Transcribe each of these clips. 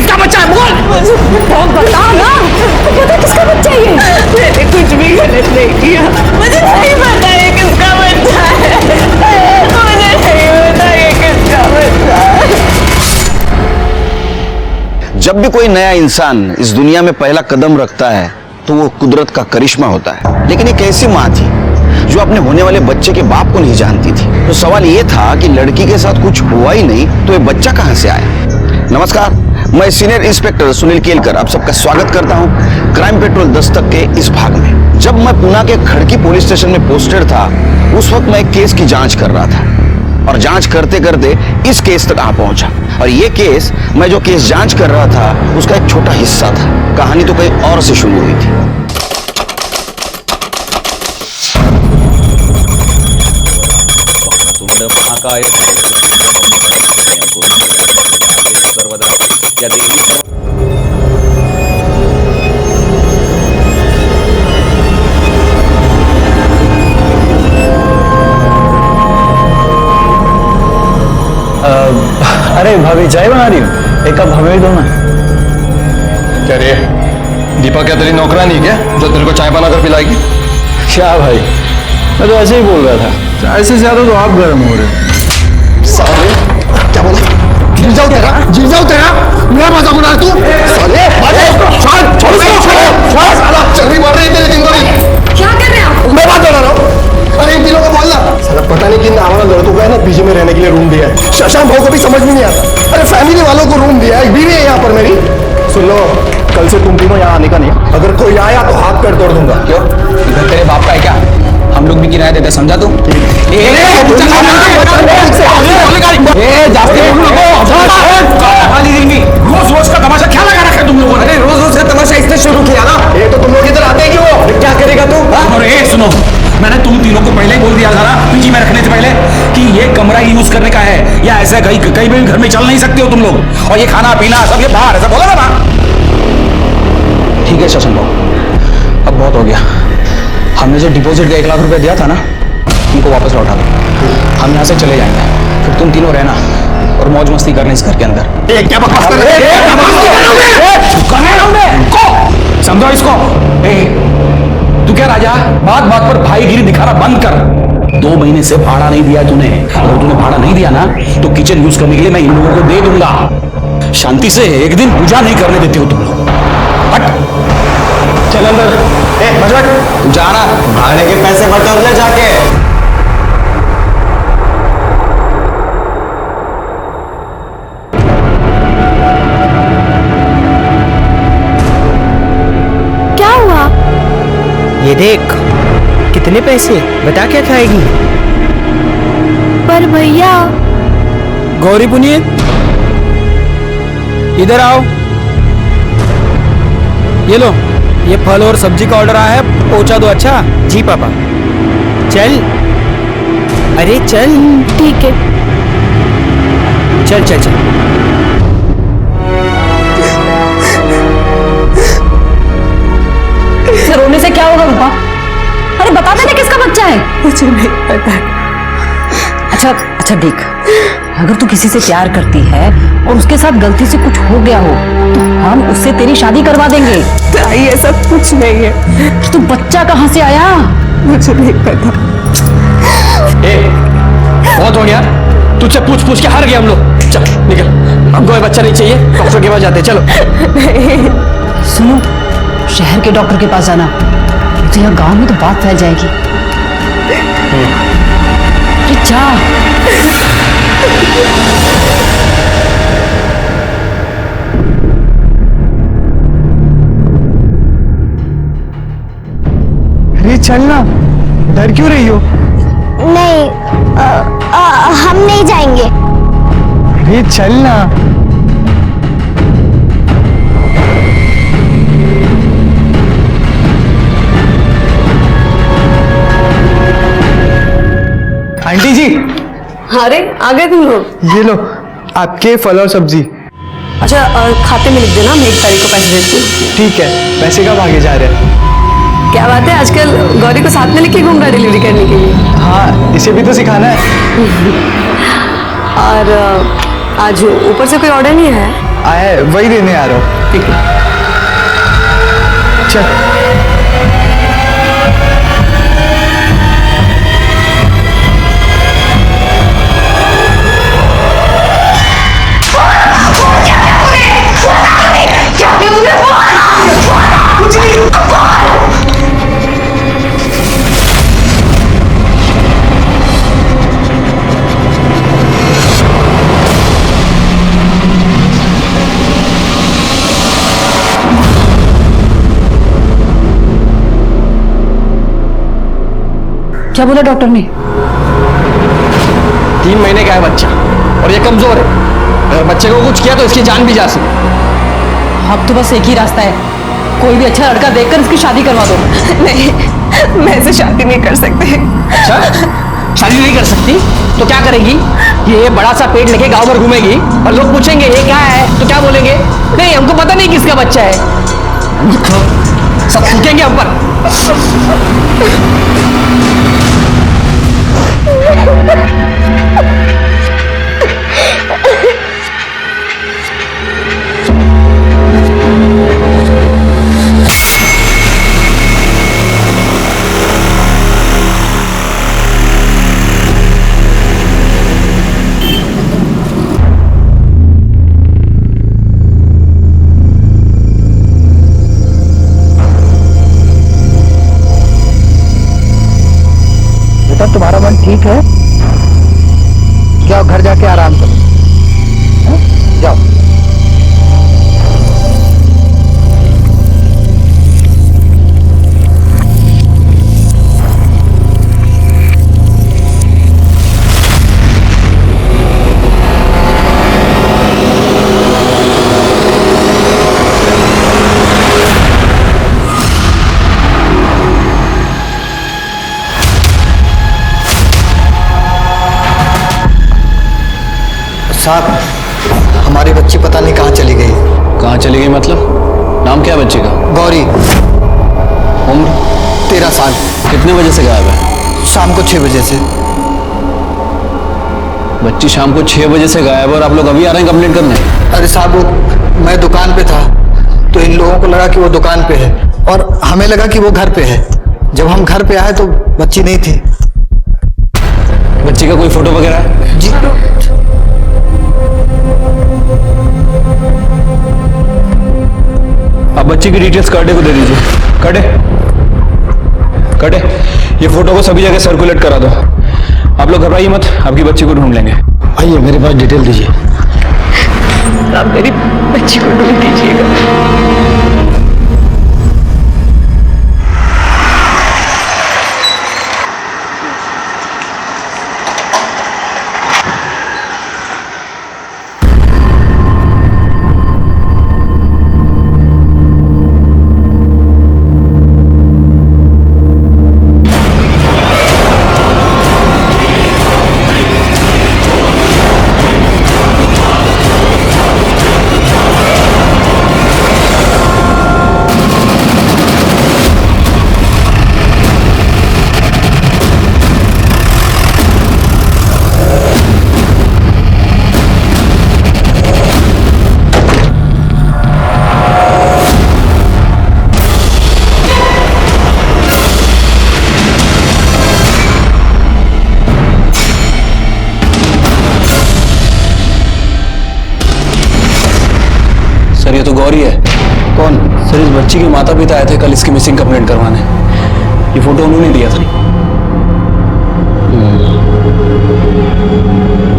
किसका बच्चा है? बोल बता ना, पता किसका बच्चा है ये? मैंने कुछ भी गलत नहीं किया, मुझे नहीं पता ये किसका बच्चा है, मुझे नहीं पता ये किसका बच्चा है। जब भी कोई नया इंसान इस दुनिया में पहला कदम रखता है तो वो कुदरत का करिश्मा होता है। लेकिन एक ऐसी माँ थी जो अपने होने वाले बच्चे के बाप को नहीं जानती थी। तो सवाल ये था कि लड़की के साथ कुछ हुआ ही नहीं तो ये बच्चा कहां से आया। नमस्कार, मैं सीनियर इंस्पेक्टर सुनील केलकर आप सबका स्वागत करता हूं क्राइम पेट्रोल दस्तक के इस भाग में। जब मैं पुणे के खड़की पुलिस स्टेशन में पोस्टेड था उस वक्त मैं एक केस की जांच कर रहा था और जांच करते करते इस केस तक आ पहुंचा। और ये केस, मैं जो केस जांच कर रहा था उसका एक छोटा हिस्सा था। कहानी तो कहीं और से शुरू हुई थी। अरे भाभी चाय बना रही हूँ, एक कप हमें दो ना। क्या रे दीपा, क्या तेरी नौकरानी क्या जो तेरे को चाय बनाकर पिलाएगी? क्या भाई, मैं तो ऐसे ही बोल रहा था, चाय से ज्यादा तो आप गर्म हो रहे हो। क्या बोला? गिर जाओ तेरा मेरा मजाक उड़ा तू। साले छोड़ साला चर्बी बढ़ रही है तेरी दिन भर। क्या कर रहे हैं आप? मैं बात कर रहा हूँ। अरे इन तीनों को बोलना, साला पता नहीं किन हमारा लड़कों को है ना पीजी में रहने के लिए रूम दिया है। शशांक भाव को भी समझ में नहीं आता। अरे फैमिली वालों को रूम दिया है, एक बीवी है यहाँ पर मेरी। सुन लो, कल से तुम तीनों यहाँ आने का नहीं। अगर कोई आया तो हाथ पैर तोड़ दूंगा। क्यों? इधर तेरे बाप का है क्या? हम लोग भी किराया देते, समझा तू? रोज रोज का तमाशा क्या लगा रखा है तुम लोगों ने? अरे रोज रोज का तमाशा इसने शुरू किया ना। ये तो तुम लोग इधर आते हैं क्यों? क्या करेगा तू? और सुनो, मैंने तुम तीनों को पहले ही बोल दिया था ना पीजी में रखने से पहले कि ये कमरा यूज करने का है, या ऐसा कहीं भी घर में चल नहीं सकते हो तुम लोग। और ये खाना पीना सब ये बाहर, ऐसा बोला ना। ठीक है शशांक भाऊ, अब बहुत हो गया। हमने जो डिपॉजिट का 1 लाख रुपए दिया था ना, उनको वापस लौटा दो। हम यहाँ से चले जाएंगे, फिर तुम तीनों रहना और मौज मस्ती करने इस घर के अंदर। क्या बकवास कर रहे हो? समझो इसको। तू क्या राजा, बात बात पर भाईगिरी दिखाना बंद कर। 2 महीने से भाड़ा नहीं दिया तूने। अगर तूने भाड़ा नहीं दिया ना तो किचन यूज करने के लिए मैं इन लोगों को दे दूंगा। शांति से एक दिन पूजा नहीं करने देते हो तुम लोग। हट, चल अंदर। बजट जाना भाड़े के पैसे बटोर ले जाके। क्या हुआ? ये देख, कितने पैसे, बता क्या खाएगी? पर भैया। गौरी पुनीत, इधर आओ। ये लो, ये फल और सब्जी का ऑर्डर आया है, पहुंचा दो। अच्छा जी पापा। चल, अरे चल। ठीक है। चल चल चल। रोने से क्या होगा रूपा? अरे बता देना किसका बच्चा है। मुझे नहीं पता। अच्छा देख, अगर तू किसी से प्यार करती है और उसके साथ गलती से कुछ हो गया हो तो हम उससे तेरी शादी करवा देंगे। ताई ऐसा कुछ नहीं है। तो बच्चा कहाँ से आया? मुझे नहीं पता। बहुत हो गया, तुझसे पूछ पूछ के हार गए हम लोग। चल निकल, हमको ये बच्चा नहीं चाहिए, डॉक्टर के पास जाते हैं। चलो। सुनो, शहर के डॉक्टर के पास जाना, तो यहाँ गांव में तो बात फैल जाएगी। अरे जा। अरे चल ना, डर क्यों रही हो? नहीं, हम नहीं जाएंगे। अरे चल ना। आंटी जी। अरे आ गए तुम लोग। ये लो आपके फल और सब्जी। अच्छा खाते में लिख देना, मैं 1 तारीख को पैसे भेजती हूँ। ठीक है, पैसे कब आगे जा रहे हैं? क्या बात है, आजकल गौरी को साथ में लेके घूम रहा है डिलीवरी करने के लिए। हाँ, इसे भी तो सिखाना है। और आज ऊपर से कोई ऑर्डर नहीं है? आया है, वही देने आ रहा हूँ। ठीक है, चल। क्या बोला डॉक्टर ने? 3 महीने का है बच्चा और ये कमजोर है। अगर बच्चे को कुछ किया तो इसकी जान भी जा सकती। अब तो बस एक ही रास्ता है, कोई भी अच्छा लड़का देखकर इसकी शादी करवा दो। नहीं, मैं इसे शादी नहीं कर सकती। अच्छा, शादी नहीं कर सकती तो क्या करेगी? ये बड़ा सा पेट लेके गांव भर घूमेगी और लोग पूछेंगे ये क्या है तो क्या बोलेंगे? नहीं, हमको पता नहीं किसका बच्चा है। सब थूकेंगे हम पर। तुम्हारा मन ठीक है? जाओ घर जाके आराम करो। जाओ। साहब, हमारी बच्ची पता नहीं कहाँ चली गई। कहाँ चली गई मतलब? नाम क्या है बच्चे का? गौरी। उम्र? 13 साल। कितने बजे से गायब है? शाम को 6 बजे से। बच्ची शाम को 6 बजे से गायब और आप लोग अभी आ रहे हैं कंप्लेंट करने? अरे साहब, वो मैं दुकान पे था तो इन लोगों को लगा कि वो दुकान पे है और हमें लगा कि वो घर पे है। जब हम घर पे आए तो बच्ची नहीं थी। बच्ची का कोई फोटो वगैरह है? जी अब बच्ची की डिटेल्स कर्डे को दे दीजिए। कर्डे, ये फोटो को सभी जगह सर्कुलेट करा दो। आप लोग घबराइए मत, आपकी बच्ची को ढूंढ लेंगे। आइए, मेरे पास डिटेल दीजिए। आप मेरी बच्ची को ढूंढ दीजिएगा। सर ये तो गौरी है। कौन? सर इस बच्ची के माता पिता आए थे कल इसकी मिसिंग कंप्लेंट करवाने। ये फोटो उन्होंने दिया था।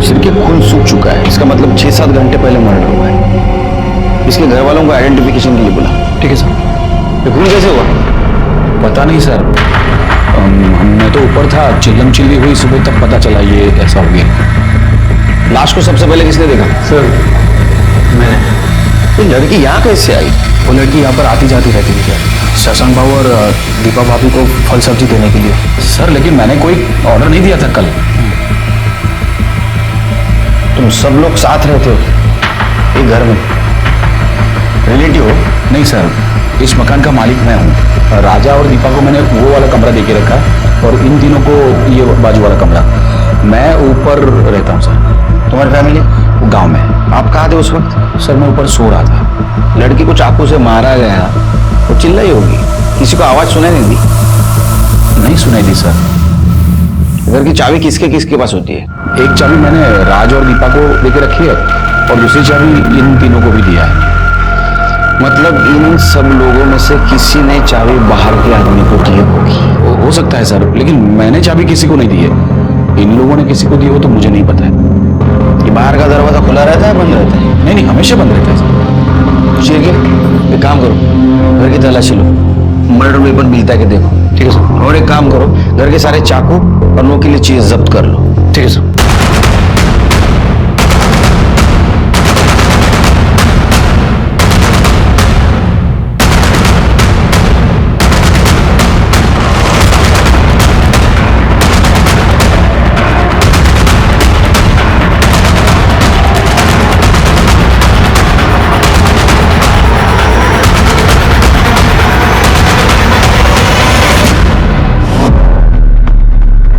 सिर के खून सूख चुका है, इसका मतलब 6-7 घंटे पहले मर्डर हुआ है। इसके घर वालों को आइडेंटिफिकेशन के लिए बोला। ठीक है सर। ये खून कैसे हुआ? पता नहीं सर, मैं तो ऊपर था, चिल्लम चिल्ली हुई सुबह तब पता चला ये ऐसा हो गया। लाश को सबसे पहले किसने देखा? सर मैंने। ये लड़की यहाँ कैसे आई? वो लड़की यहाँ पर आती जाती रहती थी सर, शशांक बाबू और दीपा भाभी को फल सब्जी देने के लिए। सर लेकिन मैंने कोई ऑर्डर नहीं दिया था कल। तुम सब लोग साथ रहते हो एक घर में? रिलेटिव हो? नहीं सर, इस मकान का मालिक मैं हूँ। राजा और दीपा को मैंने वो वाला कमरा दे के रखा है और इन तीनों को ये बाजू वाला कमरा। मैं ऊपर रहता हूँ सर। तुम्हारी फैमिली? गांव में। आप कहाँ थे उस वक्त? सर मैं ऊपर सो रहा था। लड़की को चाकू से मारा गया, वो चिल्लाई होगी, किसी को आवाज सुनाई नहीं दी? नहीं सुनाई दी सर। घर की चाबी किसके किसके पास होती है? एक चाबी मैंने राज और दीपा को देके रखी है और दूसरी चाबी इन तीनों को भी दिया है। मतलब इन सब लोगों में से किसी ने चाबी बाहर के आदमी को दी होगी। हो सकता है सर, लेकिन मैंने चाबी किसी को नहीं दी है। इन लोगों ने किसी को दी हो तो मुझे नहीं पता है। ये बाहर का दरवाजा खुला रहता है, बंद रहता है? नहीं हमेशा बंद रहता है सर। ठीक एक काम करो, घर की तलाशी लो, मर्डर वेपन मिलता है कि देखो। ठीक है सर। और एक काम करो, घर के सारे चाकू और नोकीली चीज जब्त कर लो। ठीक है सर।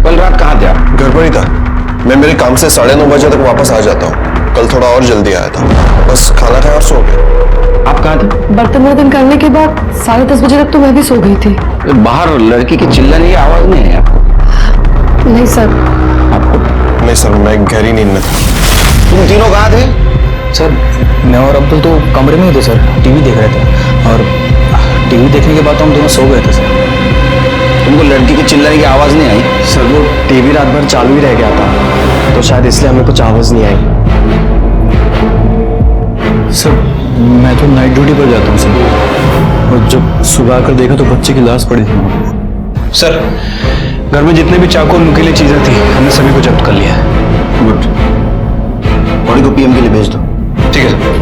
कल रात कहाँ थे आप? घर पर ही था। मैं मेरे काम से 9:30 बजे तक वापस आ जाता हूँ। कल थोड़ा और जल्दी आया था, बस खाना खाया और सो गया। आप कहाँ थे? बर्तन वर्तन करने के बाद 10:30 बजे तक तो मैं भी सो गई थी। बाहर लड़की की चिल्लाने की आवाज नहीं है आपको? नहीं सर। नहीं सर, मैं गहरी नींद में था। तुम तीनों कहाँ थे? सर मैं और अब्दुल तो कमरे में ही थे सर, टीवी देख रहे थे, और टीवी देखने के बाद तो हम दोनों सो गए थे सर। तुमको लड़की की चिल्लाने की आवाज नहीं आई? सर वो टीवी रात भर चालू ही रह गया था, तो शायद इसलिए हमें कुछ आवाज नहीं आई। सर मैं तो नाइट ड्यूटी पर जाता हूँ सर, और जब सुबह आकर देखा तो बच्चे की लाश पड़ी थी वहाँ पे। सर घर में जितने भी चाकू और नुकीली चीजें थी हमने सभी को जब्त कर लिया है। गुड, बॉडी को पीएम के लिए भेज दो। ठीक है सर।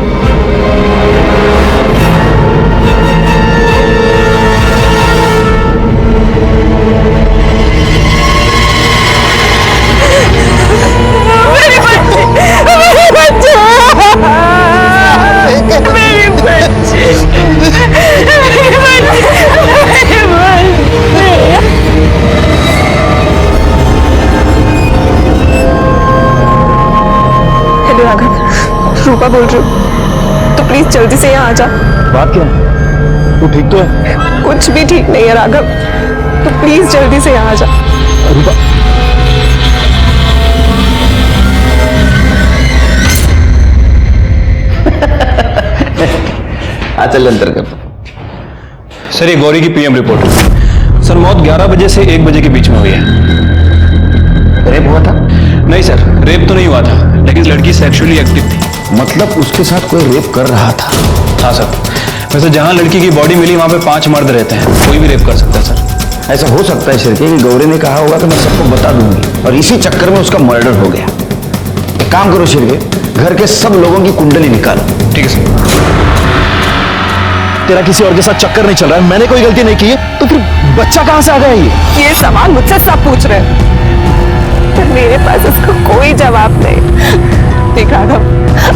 हेलो राघव, रूपा बोल रही हूँ, तो प्लीज जल्दी से यहाँ आ जा। बात क्या है? तू ठीक तो है? कुछ भी ठीक नहीं है राघव, तो प्लीज जल्दी से यहाँ आ जा। रूपा चल अंतर कर। सर ये गौरी की पीएम रिपोर्ट। सर मौत 11 बजे से 1 बजे के बीच में हुई है। रेप हुआ था? नहीं सर, रेप तो नहीं हुआ था, लेकिन लड़की सेक्सुअली एक्टिव थी। मतलब उसके साथ कोई रेप कर रहा था? हाँ सर। वैसे जहां लड़की की बॉडी मिली वहां पे 5 मर्द रहते हैं, कोई भी रेप कर सकता है सर। ऐसा हो सकता है शिरके कि गौरी ने कहा होगा कि मैं सबको बता दूंगी, और इसी चक्कर में उसका मर्डर हो गया। एक काम करो शिरके, घर के सब लोगों की कुंडली निकालो। ठीक है सर। तेरा किसी और के साथ चक्कर नहीं चल रहा है, मैंने कोई गलती नहीं की है, तो फिर बच्चा कहां से आ गया ये सवाल मुझसे सब पूछ रहे हैं, पर मेरे पास इसका कोई जवाब नहीं। देख राघव,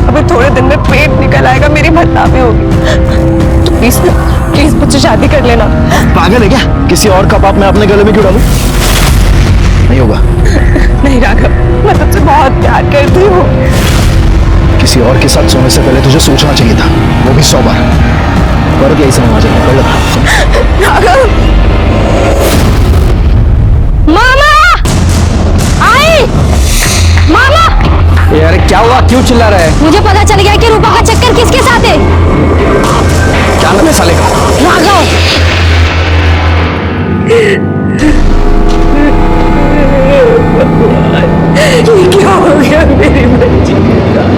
अभी थोड़े दिन में पेट निकल आएगा, मेरी बदनामी होगी, तो प्लीज प्लीज मुझसे शादी कर लेना। पागल है क्या? किसी और का पाप मैं अपने गले में क्यों डालूं? नहीं होगा। नहीं राघव, मैं तुझसे बहुत प्यार करती हूँ। किसी और के साथ सोने से पहले तुझे सोचना चाहिए था, वो भी 100 बार। पर यही समझ आ जाएगा। राघव, मामा आई, मामा यार क्या हुआ, क्यों चिल्ला रहा है? मुझे पता चल गया कि रूपा का चक्कर किसके साथ है। क्या नाम है साले का? राघव, ये क्या हो गया मेरी बच्ची के साथ?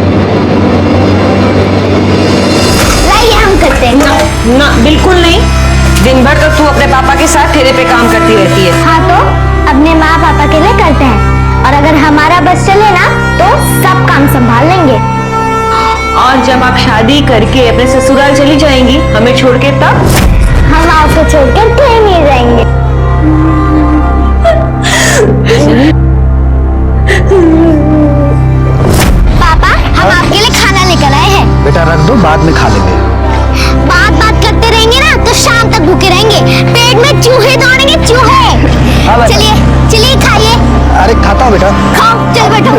लाइए हम करते हैं। ना बिल्कुल नहीं, दिन भर तक तू अपने पापा के साथ ठेले पे काम करती रहती है। हाँ तो अपने माँ पापा के लिए करते हैं, और अगर हमारा बस चले ना तो सब काम संभाल लेंगे। और जब आप शादी करके अपने ससुराल चली जाएंगी हमें छोड़ के, तब हम आपको छोड़कर कहीं नहीं जाएंगे। पापा, हम आपके लिए खाना लेकर आए हैं। बेटा रख दो, बाद में खा लेंगे। बात करते रहेंगे ना तो शाम तक भूखे रहेंगे, पेट में चूहे दौड़ेंगे, चूहे। चलिए चलिए खाइए। अरे खाता हूँ बेटा। खाओ, चल बैठो।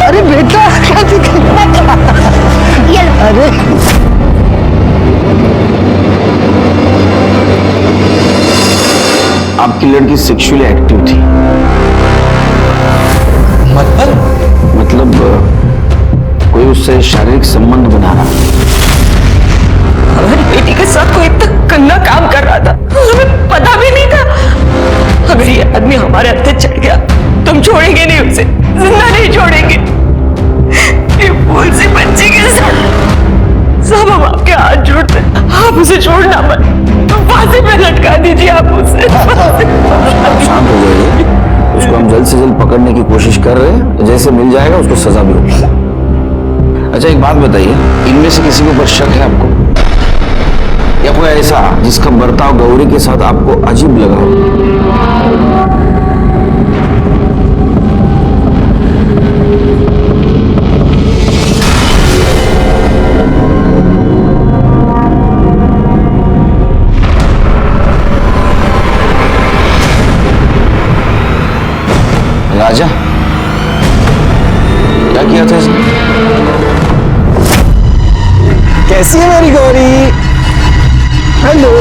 अरे बेटा क्या ये लो। अरे आपकी लड़की सेक्सुअली एक्टिव थी। मतलब कोई उससे शारीरिक संबंध बना रहा। हमारी बेटी के साथ कोई इतना गंदा काम कर रहा था, हमें पता भी नहीं था। अगर ये आदमी हमारे हत्थे चढ़ गया तो हम छोड़ेंगे नहीं उसे, जिंदा नहीं छोड़ेंगे। ये फूल सी बच्ची के साथ सब हम आपके हाथ जोड़ते हैं, आप उसे छोड़ना मत, फांसी पे लटका दीजिए आप उसे। शांत हो जाइए, उसको हम जल्द से जल्द पकड़ने की कोशिश कर रहे हैं, तो जैसे मिल जाएगा उसको सजा भी होगी। अच्छा एक बात बताइए, इनमें से किसी के ऊपर शक है आपको, या कोई ऐसा जिसका बर्ताव गौरी के साथ आपको अजीब लगा हो? राजा क्या किया था इसने? कैसी है मेरी गौरी? हेलो,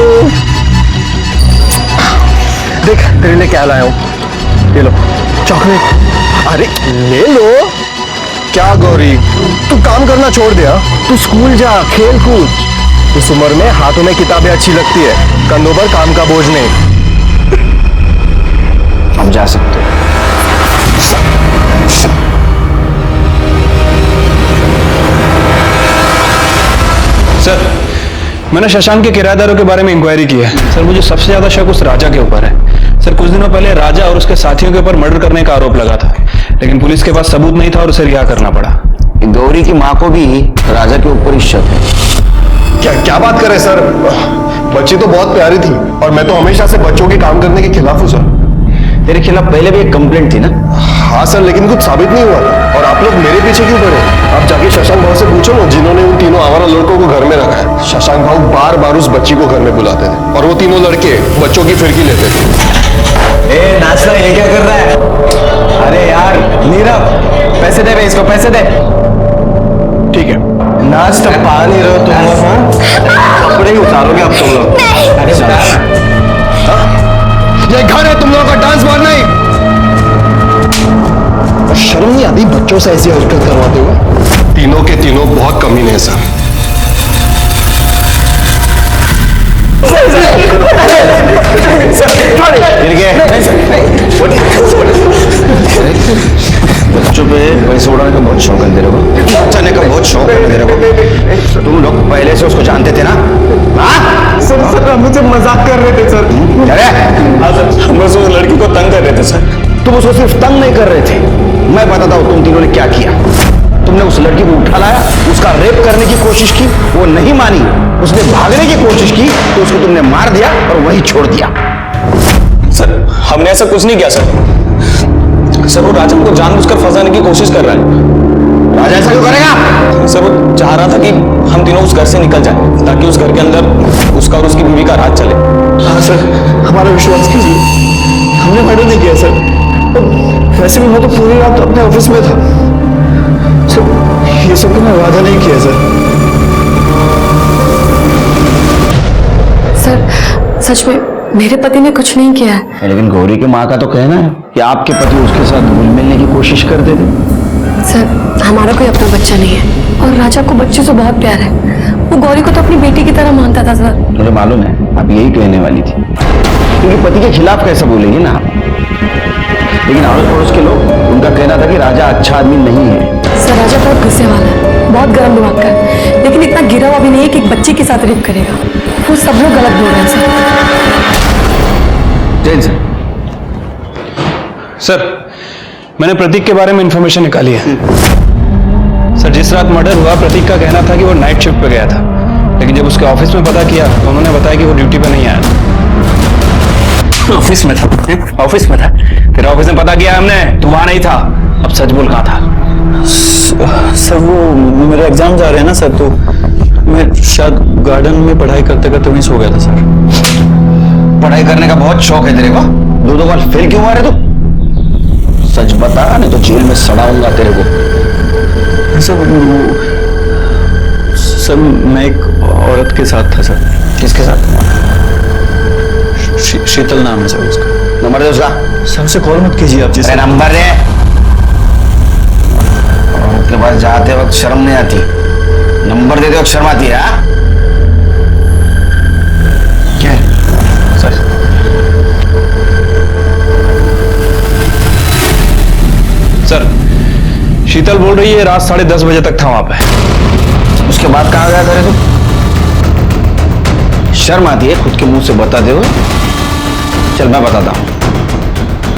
देख तेरे लिए क्या लाया हूं, ये लो चॉकलेट। अरे ले लो। क्या गौरी तू काम करना छोड़ दिया? तू स्कूल जा, खेल कूद। इस उम्र में हाथों में किताबें अच्छी लगती है, कंधों पर काम का बोझ नहीं। हम जा सकते हैं। सर मैंने शशांक के किराएदारों के बारे में इंक्वायरी की है। सर मुझे सबसे ज्यादा शक उस राजा के ऊपर है। सर कुछ दिनों पहले राजा और उसके साथियों के ऊपर मर्डर करने का आरोप लगा था, लेकिन पुलिस के पास सबूत नहीं था और उसे रिहा करना पड़ा। गौरी की माँ को भी राजा के ऊपर ही शक है। क्या क्या बात कर रहे सर? बच्ची तो बहुत प्यारी थी और मैं तो हमेशा से बच्चों के काम करने के खिलाफ हूँ सर। तेरे खिलाफ पहले भी एक कंप्लेंट थी ना? हाँ सर, लेकिन कुछ साबित नहीं हुआ और आप लोग मेरे पीछे क्यों पड़े? आप जाके शशांक भाव से पूछो ना, जिन्होंने उन तीनों आवारा लड़कों को घर में रखा है। शशांक भाव बार बार उस बच्ची को घर में बुलाते थे और वो तीनों लड़के बच्चों की फिरकी लेते थे। ए नाचना, ये क्या कर रहा है? अरे यार नीरव, पैसे दे बे, इसको पैसे दे। ठीक है, नाच तो पा नहीं रहे हो तुम लोग, हाँ? कपड़े ही उतारोगे अब तुम लोग। अरे उतार। ये घर है तुम लोगों का, डांस बार नहीं। और शर्म नहीं आती बच्चों से ऐसी हरकत करवाते हुए? तीनों के तीनों बहुत कमीने हैं सर। बच्चों पे पैसे उड़ाने का बहुत शौक है तेरे को, बचाने का बहुत शौक है तेरे को। तुम लोग पहले से उसको जानते थे ना? हाँ? सर हम मुझे मजाक कर रहे थे सर। अरे हम बस उस लड़की को तंग कर रहे थे सर। तुम उसको सिर्फ तंग नहीं कर रहे थे, मैं बताता हूँ तुम तीनों ने क्या किया। तुमने उस लड़की को उठा लाया, उसका रेप करने की कोशिश की, वो नहीं मानी, उसने भागने की कोशिश की तो उसको तुमने मार दिया और वहीं छोड़ दिया। सर हमने ऐसा कुछ नहीं किया सर। वो राजा को जानबूझकर फंसाने की कोशिश कर रहा है। राजा ऐसा क्यों करेगा? सर वो चाह रहा था कि हम तीनों उस घर से निकल जाए, ताकि उस घर के अंदर उसका और उसकी बीवी का राज चले। हाँ सर, हमारा विश्वास कीजिए, हमने मर्डर नहीं किया सर। वैसे भी मैं तो पूरी रात अपने ऑफिस में था सर, ये सब तो मैं वादा नहीं किया सर। सर सच में मेरे पति ने कुछ नहीं किया है। लेकिन गौरी के माँ का तो कहना है कि आपके पति उसके साथ घुल मिलने की कोशिश करते थे। सर हमारा कोई अपना बच्चा नहीं है और राजा को बच्चे से बहुत प्यार है। वो गौरी को तो अपनी बेटी की तरह मानता था सर। मुझे मालूम है आप यही कहने वाली थी, क्योंकि पति के खिलाफ कैसे बोलेगी ना आप। लेकिन अड़ोस पड़ोस के लोग, उनका कहना था कि राजा अच्छा आदमी नहीं है। सर राजा बहुत गुस्से वाला है, बहुत गर्म दिमाग का है, लेकिन इतना गिरा हुआ भी नहीं है कि एक बच्चे के साथ रेप करेगा। वो सब लोग गलत बोल रहे हैं सर। जैन सर मैंने प्रतीक के बारे में इंफॉर्मेशन निकाली है। सर जिस रात मर्डर हुआ, प्रतीक का कहना था कि वो नाइट शिफ्ट पे गया था, लेकिन जब उसके ऑफिस में पता किया तो उन्होंने बताया कि वो ड्यूटी पे नहीं आया। ऑफिस में था? ऑफिस में था? तेरा ऑफिस में पता किया हमने, तू वहां नहीं था। अब सच बोल कहाँ था? सर वो मेरे एग्जाम जा रहे हैं ना सर, तो मैं शायद गार्डन में पढ़ाई करते करते वहीं सो गया था सर। पढ़ाई करने का बहुत शौक है तेरे को? दो बार फेल क्यों हुआ रे तू? सच बता, नहीं तो जेल में सड़ाऊंगा तेरे को। सर मैं एक औरत के साथ था सर। किसके साथ? शीतल नाम है सर उसका। नंबर दे उसका। सर से कॉल मत कीजिए आप जी। अरे नंबर दे। औरत के पास जाते वक्त शर्म नहीं आती, नंबर देते वक्त शर्म आती है। हाँ? क्या है? सर सर शीतल बोल रही है रात 10:30 बजे तक था वहां पे। उसके बाद कहाँ गया था रे तू? शर्म आती है खुद के मुंह से बताते हुए? चल मैं बताता हूँ।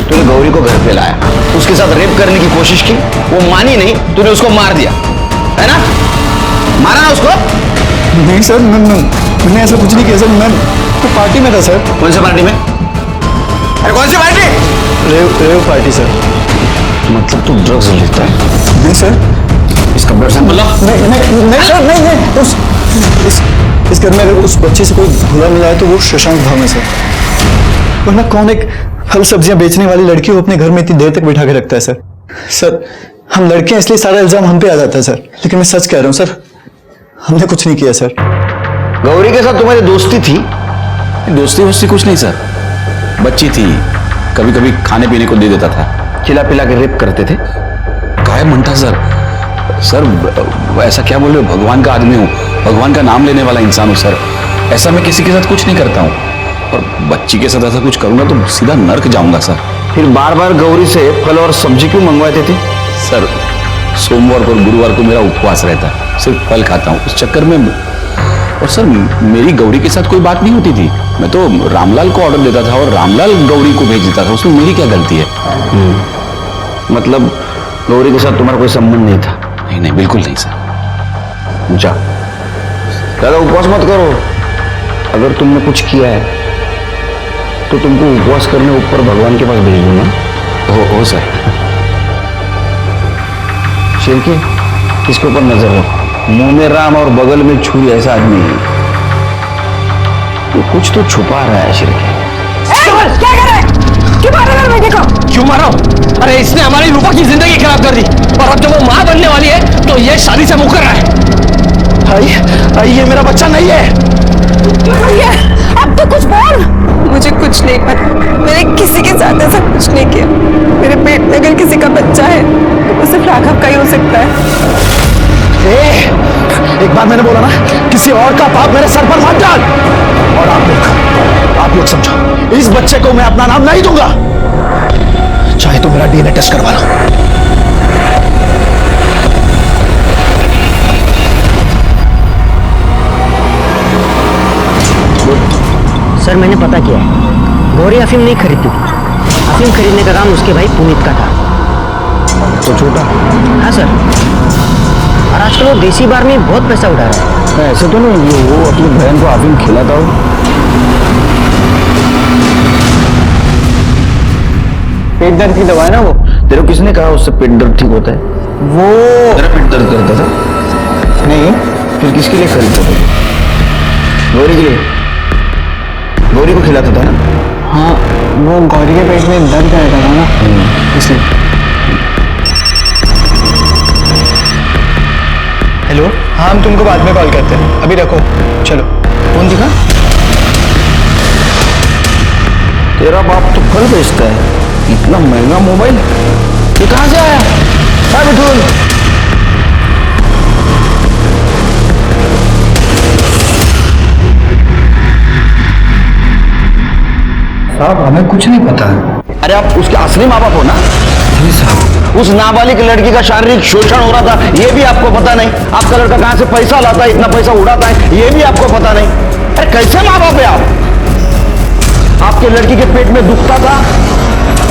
तूने गौरी को घर पे लाया, उसके साथ रेप करने की कोशिश की, वो मानी नहीं, तूने उसको मार दिया, है ना? मारा ना उसको? नहीं सर, मैंने ऐसा कुछ नहीं किया सर। मैं तो पार्टी में था सर। कौन सी पार्टी में? अरे कौन सी पार्टी? Rave party sir. मतलब तू ड्रग्स लेता है? नहीं सर। इसका नहीं सर, नहीं इस घर में अगर उस बच्चे से कोई भूला मिला है तो वो शशांक भाव है सर। वरना कौन एक फल सब्जियां बेचने वाली लड़की को अपने घर में इतनी देर तक बिठा के रखता है सर। सर हम लड़के हैं इसलिए सारा इल्जाम हम पे आ जाता है सर, लेकिन मैं सच कह रहा हूँ सर, हमने कुछ नहीं किया सर। गौरी के साथ तुम्हारी दोस्ती थी? दोस्ती वोस्ती कुछ नहीं सर, बच्ची थी, कभी कभी खाने पीने को दे देता था, खिला पिला के रेप करते थे। काय म्हणता सर ऐसा क्या बोल रहे हो? भगवान का आदमी हूँ, भगवान का नाम लेने वाला इंसान हूँ सर। ऐसा मैं किसी के साथ कुछ नहीं करता हूँ, और बच्ची के साथ ऐसा कुछ करूंगा तो सीधा नर्क जाऊंगा सर। फिर बार बार गौरी से फल और सब्जी क्यों मंगवाते थे? सर सोमवार और गुरुवार को मेरा उपवास रहता है, सिर्फ फल खाता हूँ, उस चक्कर में। और सर मेरी गौरी के साथ कोई बात नहीं होती थी, मैं तो रामलाल को ऑर्डर देता था और रामलाल गौरी को भेज देता था, उसमें मेरी क्या गलती है? मतलब गौरी के साथ तुम्हारा कोई संबंध नहीं था? नहीं बिल्कुल नहीं सर। जा, ज्यादा उपवास मत करो। अगर तुमने कुछ किया है तो तुमको उपवास करने ऊपर भगवान के पास भेज दूंगा। हो सर। शिरके, इसके ऊपर नजर रखो, मुंह में राम और बगल में छुरी, ऐसा आदमी है तो कुछ तो छुपा रहा है। शिरके क्या कर रहे? क्यों मार रहे हो बेटे को? क्यों मारो? अरे इसने हमारी रूपा की जिंदगी खराब कर दी, और अब जब वो माँ बनने वाली है तो ये शादी से मुकर रहा है। ये मेरा बच्चा नहीं है। भैया अब तो कुछ बोल। मुझे कुछ नहीं पता, मैंने किसी के साथ ऐसा कुछ नहीं किया। मेरे पेट में अगर किसी का बच्चा है तो सिर्फ राघव का ही हो सकता है। एक बार मैंने बोला ना, किसी और का पाप मेरे सर पर मत डाल। और आप लोग समझो, इस बच्चे को मैं अपना नाम नहीं दूंगा, चाहे तो मेरा डीएनए टेस्ट करवा लो। सर मैंने पता किया है, गौरी अफीम नहीं खरीदती थी, अफीम खरीदने का काम उसके भाई पुनीत का था। तो छोटा? हाँ सर, और आजकल वो देसी बार में बहुत पैसा उठा रहा है। ऐसे तो नहीं वो अपनी बहन को अफीम खिलाता हो? पेट दर्द की दवा है ना वो। तेरे को किसने कहा उससे पेट दर्द ठीक होता है? वो तेरा पेट दर्द करता था? नहीं। फिर किसके लिए खरीदता था? गौरी के लिए? गौरी को खिलाता था ना? हाँ, वो गौरी के पेट में दर्द रहता था ना, इसलिए। हेलो, हाँ हम तुमको बाद में कॉल करते हैं, अभी रखो, चलो। फोन दिखा। तेरा बाप तो फल बेचता है, इतना महंगा मोबाइल ये कहां से आया? हाँ बिठूल, साहब हमें कुछ नहीं पता। अरे आप उसके असली माँ बाप हो ना? जी साहब। उस नाबालिग लड़की का शारीरिक शोषण हो रहा था, ये भी आपको पता नहीं? आपका लड़का कहां से पैसा लाता है, इतना पैसा उड़ाता है, ये भी आपको पता नहीं? अरे कैसे माँ बाप है आप? आपके लड़की के पेट में दुखता था?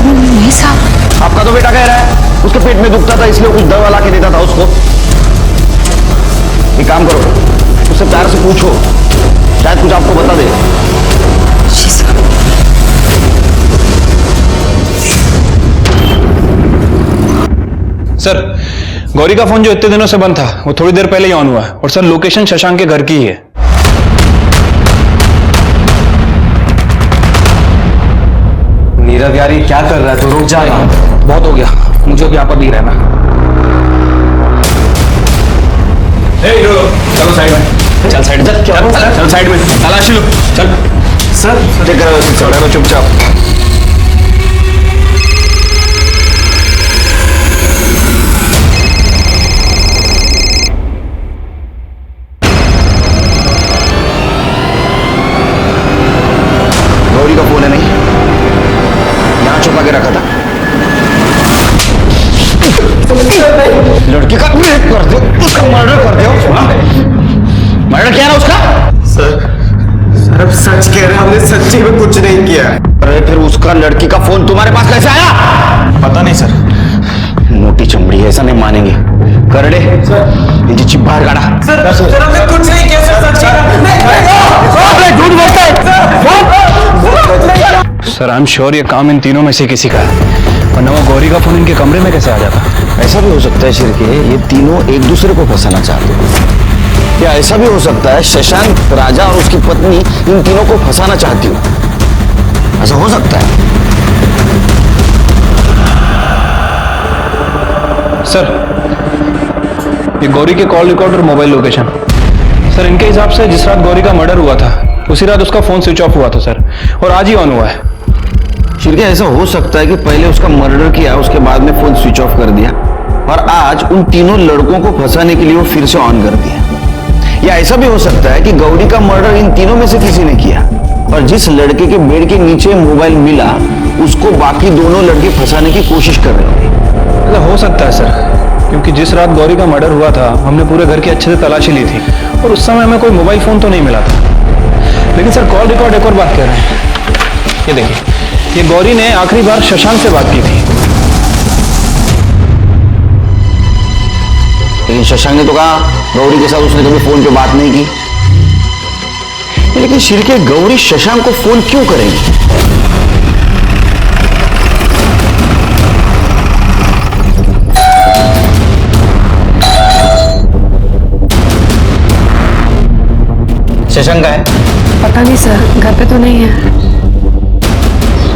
नहीं साहब। आपका तो बेटा कह रहा है उसके पेट में दुखता था इसलिए कुछ दवा ला के देता था उसको। एक काम करो, उससे प्यार से पूछो, शायद कुछ आपको बता दे। सर गौरी का फोन जो इतने दिनों से बंद था वो थोड़ी देर पहले ही ऑन हुआ है, और सर लोकेशन शशांक के घर की ही है। नीरव यार ये क्या कर रहा है, तो रुक जाना। बहुत हो गया, मुझे भी यहाँ पर नहीं रहना। चलो साइड में, चल साइड में, चल साइड में, तलाशी लो, चल। सर चुपचाप। गौरी का फोन है नहीं, यहां छुपा के रखा था। लड़की का रेप कर दो, उसका मर्डर कर दो। मर्डर किया ना उसका? सर अब सच कह रहे हैं, हमने सच्ची में कुछ नहीं किया। अरे फिर उसका लड़की का फोन तुम्हारे पास कैसे आया? पता नहीं सर। मोटी चमड़ी है, ऐसा नहीं मानेंगे। कर ले ये चिप बाहर गाड़ा। सर हमने कुछ नहीं किया सर, सच झूठ बोलता है। सर आई एम श्योर ये काम इन तीनों में से किसी का है, वरना वो गौरी का फोन इनके कमरे में कैसे आ जाता? ऐसा भी हो सकता है शिरके, ये तीनों एक दूसरे को फंसाना चाहते हैं। या ऐसा भी हो सकता है शशांक, राजा और उसकी पत्नी इन तीनों को फंसाना चाहती हो। ऐसा हो सकता है। सर ये गौरी के कॉल रिकॉर्ड और मोबाइल लोकेशन, सर इनके हिसाब से जिस रात गौरी का मर्डर हुआ था उसी रात उसका फोन स्विच ऑफ हुआ था सर, और आज ही ऑन हुआ है। शिरके ऐसा हो सकता है कि पहले उसका मर्डर किया, उसके बाद में फोन स्विच ऑफ कर दिया, और आज उन तीनों लड़कों को फंसाने के लिए वो फिर से ऑन कर दिया। या ऐसा भी हो सकता है कि गौरी का मर्डर इन तीनों में से किसी ने किया, और जिस लड़के के बेड के नीचे मोबाइल मिला उसको बाकी दोनों लड़के फंसाने की कोशिश कर रहे होंगे। ऐसा हो सकता है सर, क्योंकि जिस रात गौरी का मर्डर हुआ था हमने पूरे घर की अच्छे से तलाशी ली थी, और उस समय हमें कोई मोबाइल फोन तो नहीं मिला था। लेकिन सर कॉल रिकॉर्ड एक और बात कह रहे हैं, ये देखिए, ये गौरी ने आखिरी बार शशांक से बात की थी। लेकिन शशांक ने तो कहा गौरी के साथ उसने कभी फोन पे बात नहीं की। लेकिन शिरके गौरी शशांक को फोन क्यों करेगी? शशांक का है? पता नहीं सर, घर पे तो नहीं है।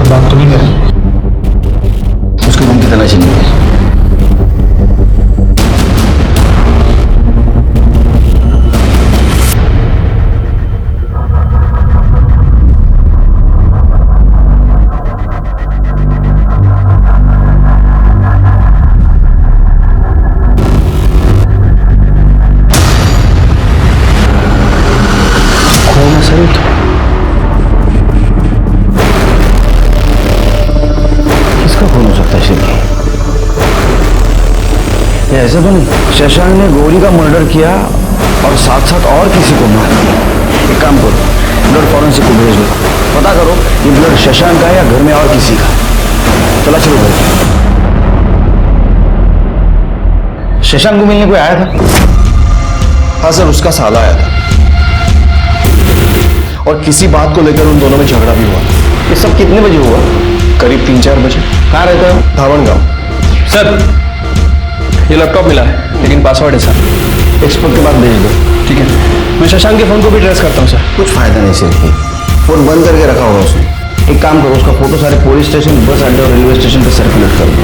बात तो नहीं है। उसके रूम की तलाशी नहीं है। ऐसा तो नहीं शशांक ने गौरी का मर्डर किया और साथ साथ और किसी को मार दिया? एक काम करो, ब्लड फॉरेंसिक को भेज दो, पता करो ये ब्लड शशांक का है या घर में और किसी का। चला चलो भाई। शशांक को मिलने कोई आया था? हाँ सर, उसका साला आया था और किसी बात को लेकर उन दोनों में झगड़ा भी हुआ। ये सब कितने बजे हुआ? करीब 3-4 बजे। कहाँ रहता है? धावन गांव। सर ये लैपटॉप मिला है, लेकिन पासवर्ड है सर। एक्सपर्ट के पास भेज दो। ठीक है, मैं शशांक के फोन को भी ट्रेस करता हूँ सर। कुछ फायदा नहीं सिर्फ फोन बंद करके रखा होगा उसने। एक काम करो, उसका फोटो सारे पुलिस स्टेशन, बस अड्डे और रेलवे स्टेशन पे सर्कुलेट कर दो।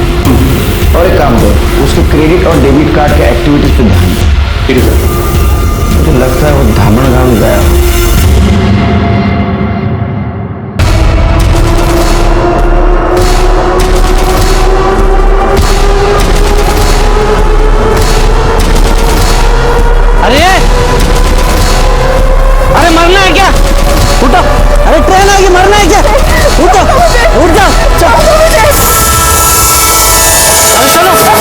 और एक काम करो, उसके क्रेडिट और डेबिट कार्ड के एक्टिविटीज पे ध्यान दो। ठीक है सर। मुझे लगता है वो धामण गांव गया। अरे मरना है क्या? उठो, अरे ट्रेन आएगी, मरना है क्या? उठो, उठ जाओ, चलो, अरे चलो, चलो।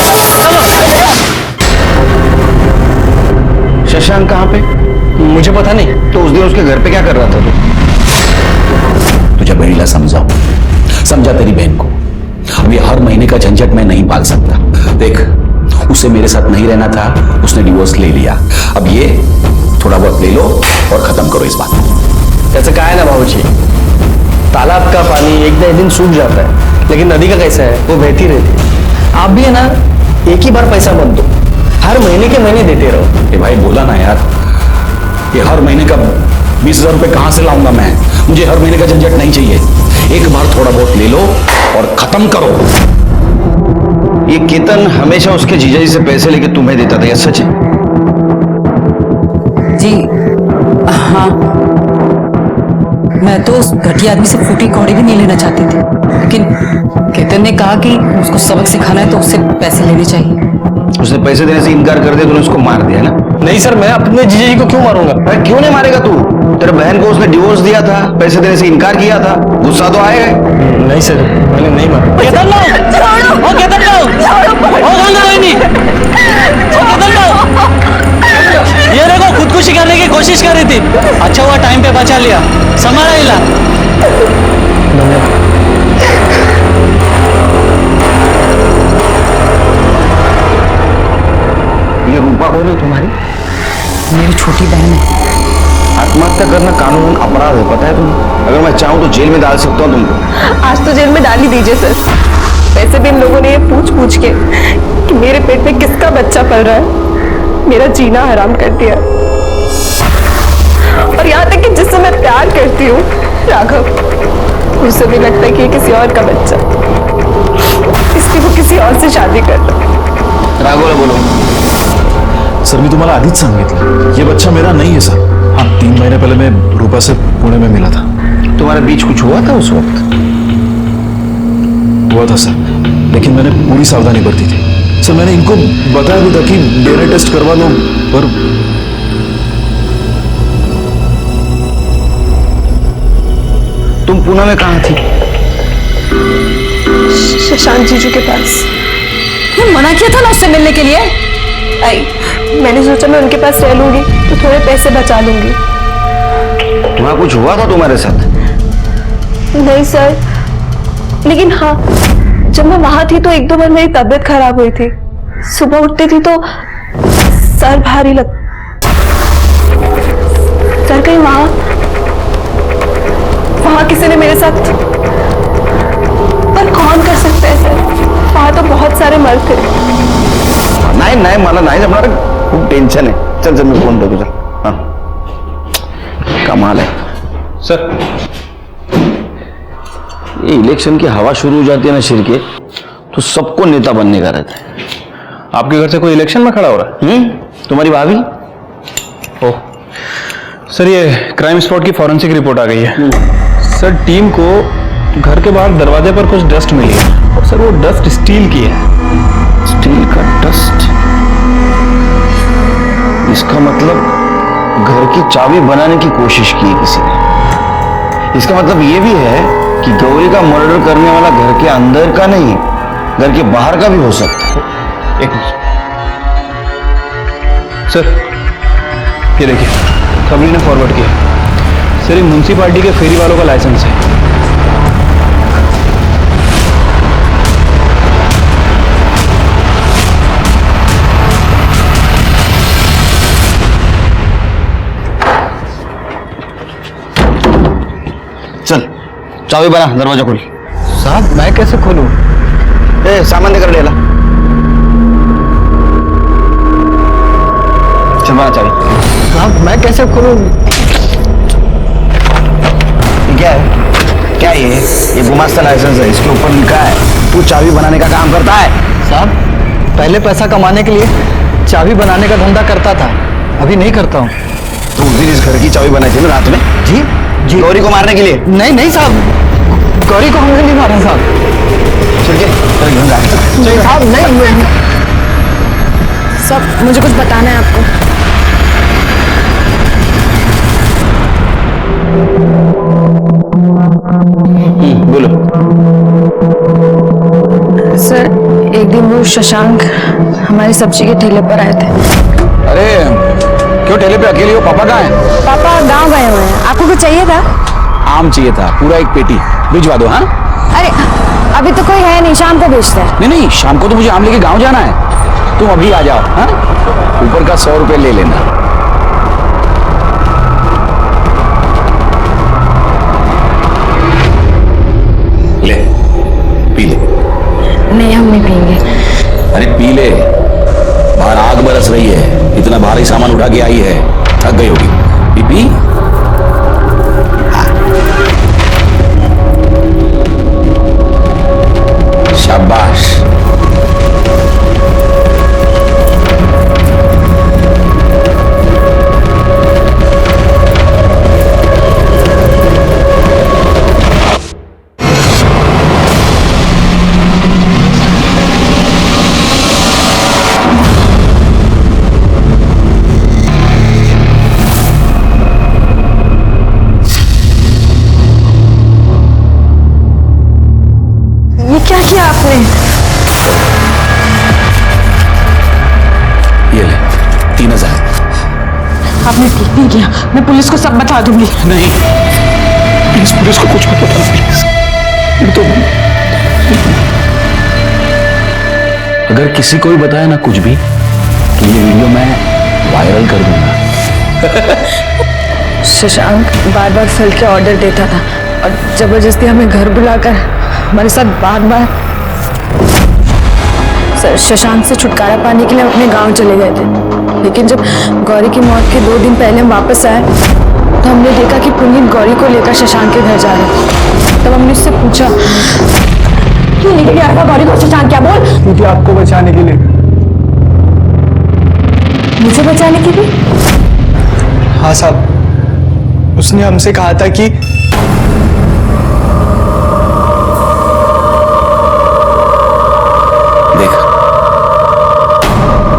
शशांक कहाँ पे? मुझे पता नहीं। तो उस दिन उसके घर पे क्या कर रहा था तू? तुझे बहरीला समझाओ, समझा तेरी बहन को। अब ये हर महीने का झंझट मैं नहीं पाल सकता। देख, उसे मेरे साथ नहीं रहना था, उसने डिवोर्स ले लिया। अब ये थोड़ा बहुत ले लो और खत्म करो इस बात को। ऐसा कहा है ना बाबूजी, तालाब का पानी एक दिन सूख जाता है, लेकिन नदी का कैसा है, वो बहती रहती है। आप भी है ना, एक ही बार पैसा मत दो, हर महीने के महीने देते रहो। ये भाई बोला ना यार, ये हर महीने का 20,000 रुपए कहां से लाऊंगा मैं? मुझे हर महीने का झंझट नहीं चाहिए। एक बार थोड़ा बहुत ले लो और खत्म करो। ये केतन हमेशा उसके जीजाजी से पैसे लेके तुम्हें देता था, यह सच है? जी हाँ, मैं तो उस घटिया आदमी से फूटी कौड़ी भी नहीं लेना चाहती थी, लेकिन केतन ने कहा कि उसको सबक सिखाना है तो उससे पैसे लेने चाहिए। उसने पैसे देने से इनकार कर दिया, तूने उसको मार दिया ना? नहीं सर, मैं अपने जीजा जी को क्यों मारूंगा? अरे क्यों नहीं मारेगा तू? तेरे बहन को उसने डिवोर्स दिया था, पैसे देने से इनकार किया था, गुस्सा तो आएगा। नहीं सर, मैंने नहीं मारा। केतन लो, ओ केतन लो, ओ गंगा रोहिणी, ओ केतन लो। ये देखो खुदकुशी करने की कोशिश कर रही थी, अच्छा हुआ टाइम पे बचा लिया, संभाला इला। ये रूपा कौन है तुम्हारी? मेरी छोटी बहन है। आत्महत्या करना कानून अपराध है, पता है तुम्हें? अगर मैं चाहूँ तो जेल में डाल सकता हूँ तुमको। आज तो जेल में डाल ही दीजिए सर। वैसे भी इन लोगों ने ये पूछ पूछ के कि मेरे पेट में किसका बच्चा पल रहा है, मेरा जीना हराम कर दिया। और यहाँ तक कि जिससे मैं प्यार करती हूँ, राघव, उसे भी लगता है कि ये किसी और का बच्चा, इसकी वो किसी और से शादी कर रहा है। राघव बोलो। सर मी तुम्हाला आधीच सांगितलं, ये बच्चा मेरा नहीं है सर। हाँ, 3 महीने पहले मैं रूपा से पुणे में मिला था। तुम्हारे बीच कुछ हुआ था उस वक्त? हुआ था सर, लेकिन मैंने पूरी सावधानी बरती थी सर। मैंने इनको बताया भी था कि डीएनए टेस्ट करवा लो, पर तुम पुणे में कहाँ थी? शशांक जीजू के पास। तुम मना किया था ना उससे मिलने के लिए। मैंने सोचा मैं उनके पास रह लूंगी तो थोड़े पैसे बचा लूंगी। वहां कुछ हुआ था तुम्हारे साथ? नहीं सर, लेकिन हाँ, जब मैं वहां थी तो 1-2 बार मेरी तबीयत खराब हुई थी। सुबह उठती थी तो सर भारी लग। सर कहीं वहां किसी ने मेरे साथ, पर कौन कर सकता है सर? वहां तो बहुत सारे मर्द थे। नाही मला नाही जमणार, खूप टेन्शन आहे। चल मैं फोन देतो, चल। हाँ, कमाल है सर। ये इलेक्शन की हवा शुरू हो जाती है ना शिरके, तो सबको नेता बनने का रहता है। आपके घर से कोई इलेक्शन में खड़ा हो रहा है? तुम्हारी भाभी? ओह सर, ये क्राइम स्पॉट की फॉरेंसिक रिपोर्ट आ गई है। सर, टीम को घर के बाहर दरवाजे पर कुछ डस्ट मिली है, और सर वो डस्ट स्टील की है। स्टील का डस्ट? इसका मतलब घर की चाबी बनाने की कोशिश की है किसी ने। इसका मतलब ये भी है कि गौरी का मर्डर करने वाला घर के अंदर का नहीं, घर के बाहर का भी हो सकता है। एक मिनट सर, ये देखिए, खबरी ने फॉरवर्ड किया। सर, ये म्युनिसिपालिटी के फेरी वालों का लाइसेंस है। चल चाबी बना, दरवाजा खोल। साहब, मैं कैसे खोलूं? ए सामान देकर डेला। चल बना चाबी। साहब, मैं कैसे खोलूं? क्या है? क्या ये गुमास्ता लाइसेंस है, इसके ऊपर लिखा है तू चाबी बनाने का काम करता है। साहब, पहले पैसा कमाने के लिए चाबी बनाने का धंधा करता था, अभी नहीं करता हूँ। तो उस दिन इस घर की चाबी बनाई थी ना रात में? जी जी। गौरी को मारने के लिए? नहीं साहब, गौरी को हमने नहीं मारा साहब। चल के साहब नहीं। सब मुझे कुछ बताना है आपको। बोलो। सर, एक दिन वो शशांक हमारी सब्जी के ठेले पर आए थे। अरे क्यों ठेले पे अकेली हो? पापा कहाँ हैं? पापा गांव गए हुए हैं। आपको कुछ चाहिए था? आम चाहिए था, पूरा 1 पेटी भिजवा दो। हाँ, अरे अभी तो कोई है नहीं, शाम को भेजते हैं। नहीं, शाम को तो मुझे आम लेके गांव जाना है, तुम अभी आ जाओ। हाँ, ऊपर का 100 रुपये ले लेना। ले, पी ले। नहीं, हम नहीं पियेंगे। अरे पी ले, बाहर आग बरस रही है, इतना भारी सामान उठा के आई है, थक गई होगी। पी। शाबाश। नहीं किया, मैं पुलिस को सब बता दूंगी। नहीं प्लीज पुलिस को कुछ मत बताना प्लीज। तो अगर किसी को भी बताया ना कुछ भी तो ये वीडियो मैं वायरल कर दूंगा। शशांक बार बार फिल के ऑर्डर देता था और जबरदस्ती हमें घर बुलाकर हमारे साथ बार बार शशांक से छुटकारा पाने के लिए हम अपने गांव चले गए थे। लेकिन जब गौरी की मौत के 2 दिन पहले हम वापस आए तो हमने देखा कि पुनीत गौरी को लेकर शशांक के घर जा रहे थे। तब हमने उससे पूछा क्यों लेके गया था गौरी को शशांक, क्या बोल? क्योंकि आपको बचाने के लिए। मुझे बचाने के लिए? हाँ साहब, उसने हमसे कहा था कि देख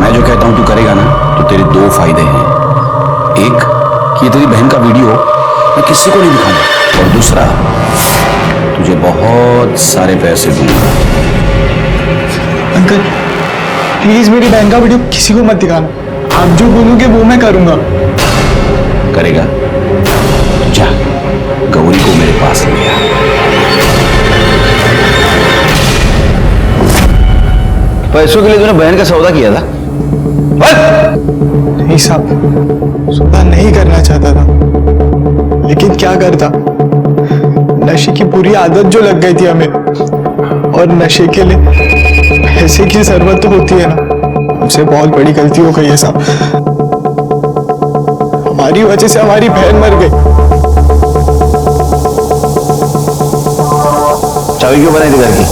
मैं जो कहता हूं तू करेगा ना तो तेरे 2 फायदे हैं। एक कि ये तेरी बहन का वीडियो मैं किसी को नहीं दिखाऊंगा और दूसरा तुझे बहुत सारे पैसे दूंगा। अंकल प्लीज मेरी बहन का वीडियो किसी को मत दिखाना। आप जो बोलोगे वो मैं करूंगा। करेगा तो जा गौरी को मेरे पास ले आ। पैसों के लिए तूने बहन का सौदा किया था? नहीं साहब, सौदा नहीं करना चाहता था, लेकिन क्या करता, नशे की बुरी आदत जो लग गई थी हमें, और नशे के लिए पैसे की जरूरत तो होती है ना। हमसे बहुत बड़ी गलती हो गई है साहब। हमारी वजह से हमारी बहन मर गई। चाबी क्यों बनाई थी घर की?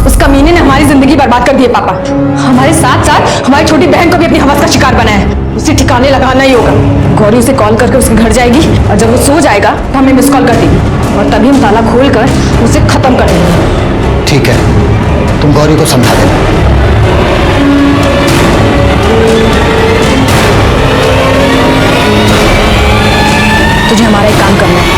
उस कमीने ने हमारी जिंदगी बर्बाद कर दी है पापा। हमारे साथ साथ हमारी छोटी बहन को भी अपनी हवस का शिकार बनाया है। उसे ठिकाने लगाना ही होगा। गौरी उसे कॉल करके उसके घर जाएगी और जब वो सो जाएगा तो हमें मिस कॉल कर देगी और तभी हम ताला खोल कर उसे खत्म कर देंगे। ठीक है, तुम गौरी को समझा देना। तुझे हमारा एक काम करना है।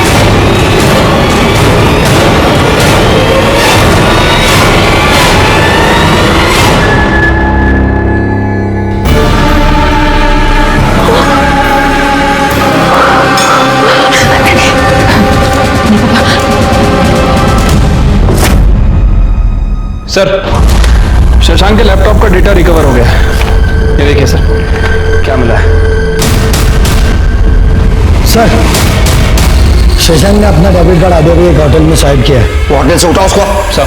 सर शशांक के लैपटॉप का डेटा रिकवर हो गया। ये देखिए सर क्या मिला है। सर शशांक ने अपना डेबिट कार्ड आधे हुए एक होटल में स्वाइप किया है। वो होटल से उठा उसको। सर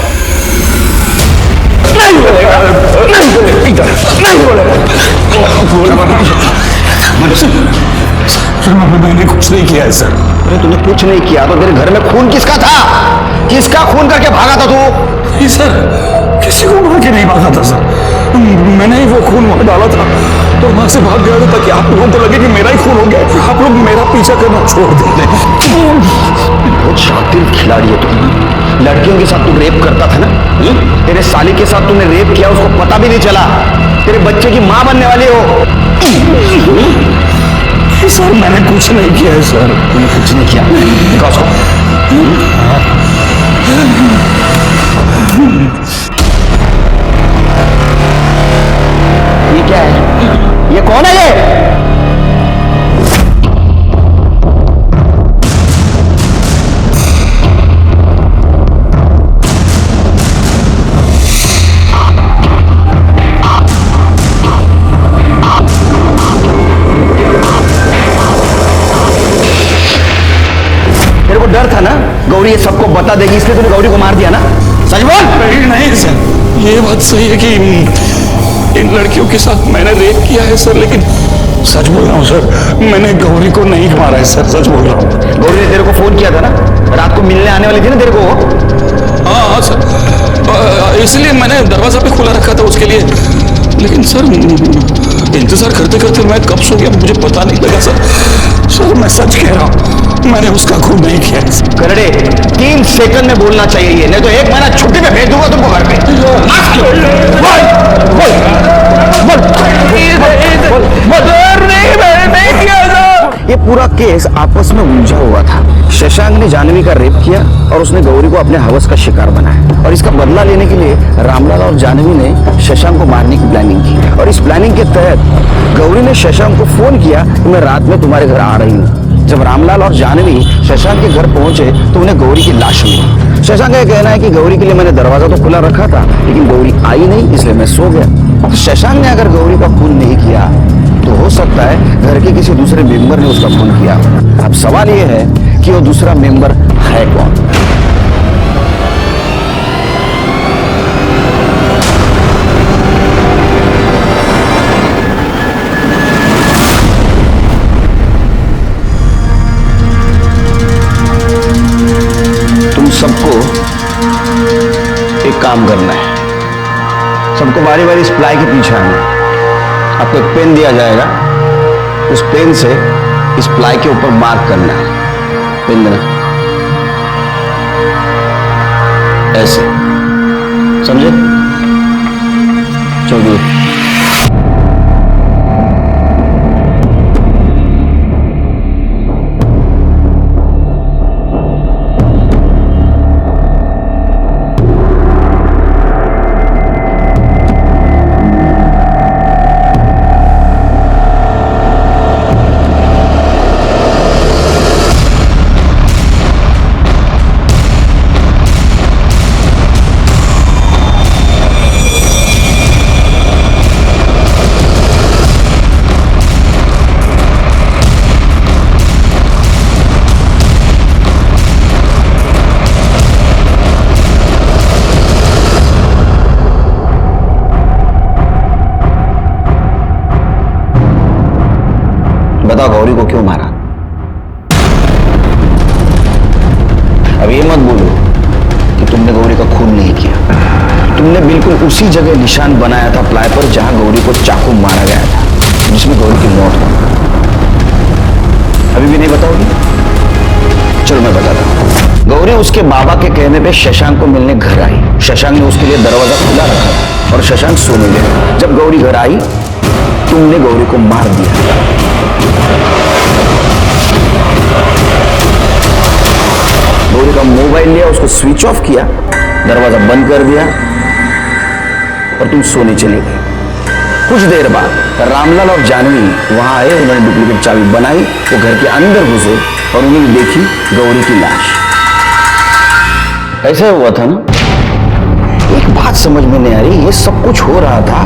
मैंने कुछ नहीं किया है सर। अरे तूने कुछ नहीं किया तो तेरे घर में खून किसका था? किसका खून करके भागा था तू? नहीं सर, किसी को मार के नहीं भागा था सर। मैंने ही वो खून वहां डाला था तो वहां से भाग गया था ताकि आप लोगों को लगे कि मेरा ही खून हो गया। आप लोग मेरा पीछा करना छोड़ दें। बहुत शातिर खिलाड़ी है तू। लड़कियों के साथ तू रेप करता था ना? तेरे साली के साथ तूने रेप किया, उसको पता भी नहीं चला। तेरे बच्चे की मां बनने वाली हो। सर मैंने कुछ नहीं किया है सर। तूने कुछ नहीं किया? दिखा उसको। ये क्या है? ये कौन है ये? तेरे को डर था ना गौरी ये सबको बता देगी, इसलिए तूने गौरी को मार दिया ना? सच बोल। नहीं सर, ये बात सही है कि इन लड़कियों के साथ मैंने रेप किया है सर, लेकिन सच बोल रहा हूँ सर, मैंने गौरी को नहीं मारा है सर, सच बोल रहा हूँ। गौरी ने तेरे को फोन किया था ना, रात को मिलने आने वाली थी ना तेरे को? हाँ सर, इसलिए मैंने दरवाजा पे खुला रखा था उसके लिए। लेकिन सर इंतजार करते करते मैं कब सो गया मुझे पता नहीं लगा सर। सर मैं सच कह रहा हूँ, मैंने उसका खून नहीं किया। करड़े 3 सेकंड में बोलना चाहिए ये, नहीं तो 1 महीना छुट्टी पे भेज दूंगा तुमको घर पे। ये पूरा केस आपस में उलझा हुआ था। शशांक ने जानवी का रेप किया और उसने गौरी को अपने हवस का शिकार बनाया, और इसका बदला लेने के लिए रामलाल और जानवी ने शशांक को मारने की प्लानिंग की। और इस प्लानिंग के तहत गौरी ने शशांक को फोन किया कि मैं रात में तुम्हारे घर आ रही हूँ। जब रामलाल और जानवी शशांक के घर पहुंचे तो उन्हें गौरी की लाश मिली। शशांक का कहना है कि गौरी के लिए मैंने दरवाजा तो खुला रखा था, लेकिन गौरी आई नहीं, इसलिए मैं सो गया। तो शशांक ने अगर गौरी का खून नहीं किया तो हो सकता है घर के किसी दूसरे मेंबर ने उसका खून किया। अब सवाल यह है कि वो दूसरा मेंबर है कौन? तुम सबको एक काम करना है, सबको बारी बारी इस प्लाई के पीछे आना है। आपको एक पेन दिया जाएगा, उस पेन से इस प्लाई के ऊपर मार्क करना है। पेन देना, ऐसे, समझे? चलिए। बताओ गौरी को क्यों मारा? अब ये मत बोलो कि तुमने गौरी का खून नहीं किया। तुमने बिल्कुल उसी जगह निशान बनाया था प्लाई पर जहां गौरी को चाकू मारा गया था, जिसमें गौरी की मौत हुई। अभी भी नहीं बताओगी? चलो मैं बताता हूं। गौरी उसके बाबा के कहने पे शशांक को मिलने घर आई। शशांक ने उसके लिए दरवाजा खुला रखा था और शशांक सोने गया। जब गौरी घर आई, तुमने गौरी को मार दिया। गौरी का मोबाइल लिया, उसको स्विच ऑफ किया, दरवाजा बंद कर दिया और तुम सोने चली गई। कुछ देर बाद रामलाल और जानवी वहां आए, उन्होंने डुप्लीकेट चाबी बनाई, वो घर के अंदर घुसे और उन्होंने देखी गौरी की लाश। ऐसा हुआ था ना? एक बात समझ में नहीं आ रही, ये सब कुछ हो रहा था,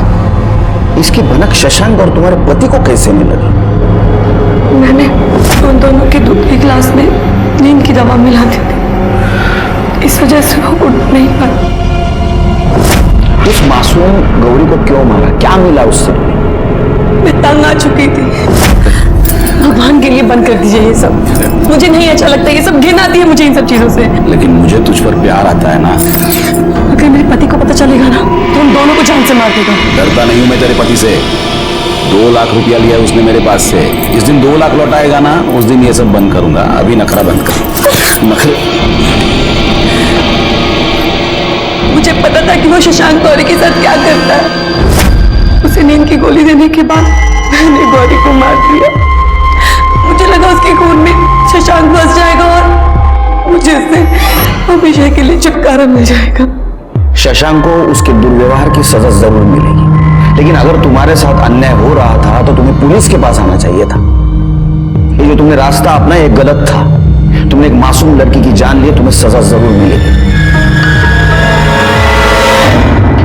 इसकी भनक शशांक और तुम्हारे पति को कैसे मिल रही? मैंने उन दोनों के दूध के गिलास में नींद की दवा मिला दी थी, इस वजह से वो उठ नहीं पाए। उस मासूम गौरी को क्यों मारा? क्या मिला उससे? मैं तंग आ चुकी थी। भगवान के लिए बंद कर दीजिए ये सब, मुझे नहीं अच्छा लगता, ये सब घिन आती है मुझे इन सब चीजों से। लेकिन मुझे तुझ पर प्यार आता है ना। अगर मेरे पति को पता चलेगा ना तो उन दोनों को जान से मार देगा। डरता नहीं हूं मैं तेरे पति से। 2 लाख रुपया लिया उसने मेरे पास से। जिस दिन 2 लाख लौटाएगा ना, उस दिन ये सब बंद करूंगा। अभी नखरा बंद कर। नखरे। मुझे पता था कि वो शशांक गौरी के साथ क्या करता है। उसे नींद की गोली देने के बाद मैंने गौरी को मार दिया। मुझे लगा उसके खून में शशांक बस जाएगा और मुझे उससे हमेशा के लिए छुटकारा मिल जाएगा। शशांक को उसके दुर्व्यवहार की सजा जरूर मिलेगी, लेकिन अगर तुम्हारे साथ अन्याय हो रहा था तो तुम्हें पुलिस के पास आना चाहिए था। ये जो तुमने रास्ता अपनाया ये गलत था। तुमने एक मासूम लड़की की जान ली, तुम्हें सजा जरूर मिलेगी।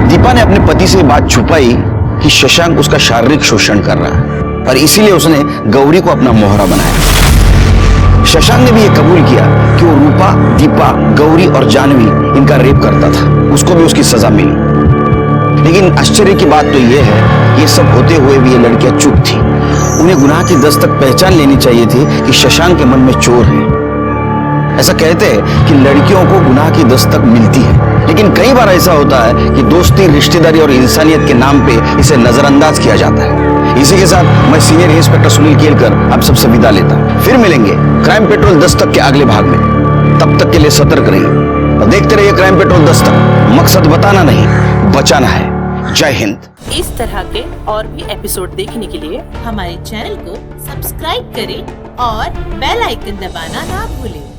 दीपा ने अपने पति से बात छुपाई कि शशांक उसका शारीरिक शोषण कर रहा है, और इसीलिए उसने गौरी को अपना मोहरा बनाया। शशांक ने भी यह कबूल किया कि वो रूपा, दीपा, गौरी और जानवी इनका रेप करता था। उसको भी उसकी सजा मिली। लेकिन आश्चर्य की बात तो यह है, ये सब होते हुए भी ये लड़कियां चुप थी। उन्हें गुनाह की दस्तक पहचान लेनी चाहिए थी कि शशांक के मन में चोर है। ऐसा कहते हैं कि लड़कियों को गुनाह की दस्तक मिलती है, लेकिन कई बार ऐसा होता है कि दोस्ती, रिश्तेदारी और इंसानियत के नाम पे इसे नजरअंदाज किया जाता है। इसी के साथ मैं सीनियर इंस्पेक्टर सुनील केलकर आप सबसे विदा लेता हूं। फिर मिलेंगे क्राइम पेट्रोल दस्तक के अगले भाग में। तब तक के लिए सतर्क रहिए और देखते रहिए क्राइम पेट्रोल दस्तक। मकसद बताना नहीं, बचाना है। जय हिंद। इस तरह के और भी एपिसोड देखने के लिए हमारे चैनल को सब्सक्राइब करें और बेल आइकन दबाना ना भूलें।